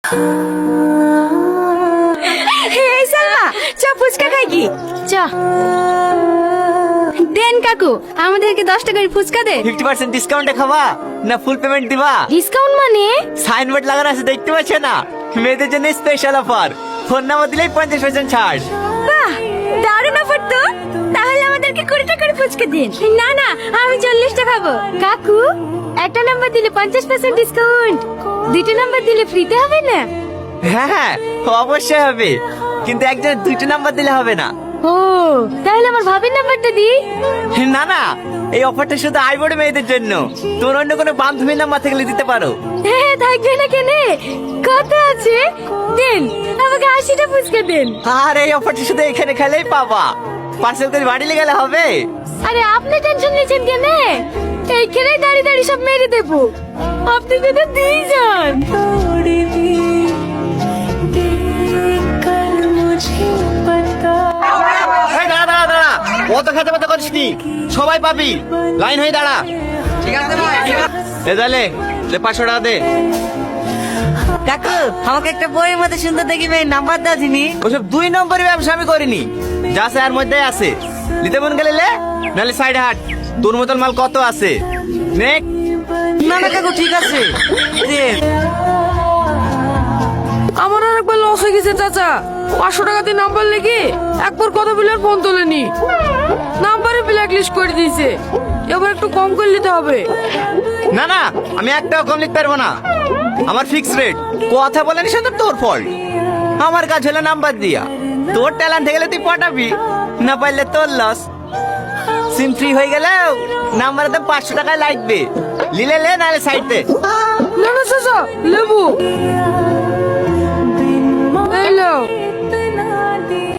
এই সালমা চ ফুচকা খাই কি চ দেন কাকু আমাদেরকে 10 টাকার ফুচকা দে 50% ডিসকাউন্টে খাবা না ফুল পেমেন্ট দিবা? ডিসকাউন্ট মানে সাইনবোর্ড লাগানো আছে দেখতে পাচ্ছ না? মেয়েদের জন্য স্পেশাল অফার, ফোন নাম্বার দিলেই 50% ছাড়। বাহ দারুণ অফার তো। তাহলে আমাদেরকে 20 টাকার ফুচকা দিন। না না আমি 40 টাকা খাবো। কাকু একটা নাম্বার দিলে 50% ডিসকাউন্ট, দুইটা নাম্বার দিলে ফ্রিতে হবে না? হ্যাঁ হ্যাঁ অবশ্যই হবে, কিন্তু একজনের 2টা নাম্বার দিলে হবে না। ও তাহলে আমার ভাবির নাম্বারটা দি। না না, এই অফারটা শুধু আইবড় মেয়েদের জন্য, তোর অন্য কোনো বান্ধবীর নাম্বার থেকে দিতে পারো। হ্যাঁ থাকবে না কেনে, কত আছে দেন, আমাকে 80টা ফুচকা দেন। আর এই অফারটা শুধু এখানে খেলেই পাবা, পার্সেল করে বাড়ি নিয়ে গেলে হবে। আরে আপনি টেনশন নিয়েছেন কেনে, এইখানে দাঁড়িয়ে দাঁড়িয়ে সব মেরে দেবো, আপনি যদি দিয়ে যান। এই দাঁড়া দাঁড়া দাঁড়া, অত খেতে পাতে করিস নি, সবাই পাবি, লাইন হয়ে দাঁড়া। ঠিক আছে ভাই। এ তাহলে 500 টাকা দে। কাকু আমাকে একটা বইয়ের মধ্যে সুন্দর দেখি ভাই নাম্বার দাও দিনি। ওসব 2 নম্বরের ব্যবসা আমি করিনি, যা আছে এর মধ্যে আছে, নিতে মন গেলে লে, নাহলে সাইডে হাট, তোর মতন মাল কত আছে নেক। না না কাকু ঠিক আছে দে। আমার আর একবার লস হয়ে গেছে চাচা, 500 টাকা দিয়ে নাম্বার লেগে একবার কথা বলে আর ফোন তোলেনি, নাম্বারে ব্ল্যাক লিস্ট করে দিয়েছে, এবার একটু কম করে নিতে হবে। না না আমি একটাও কম লিখতে পারবো না, আমার ফিক্স রেট। কথা বলেন সেটা তোর ফল্ট, আমার কাজ হলো নাম্বার দিয়া, তোর ট্যালেন্ট গেলে তুই পটাবি, না পারলে তোর লস। সিম ফ্রি হয়ে গেলেও নাম্বারে তো 500 টাকায় লাগবে, লিলে লে নাহলে সাইডে। না না চাচা লেবু এই নাও।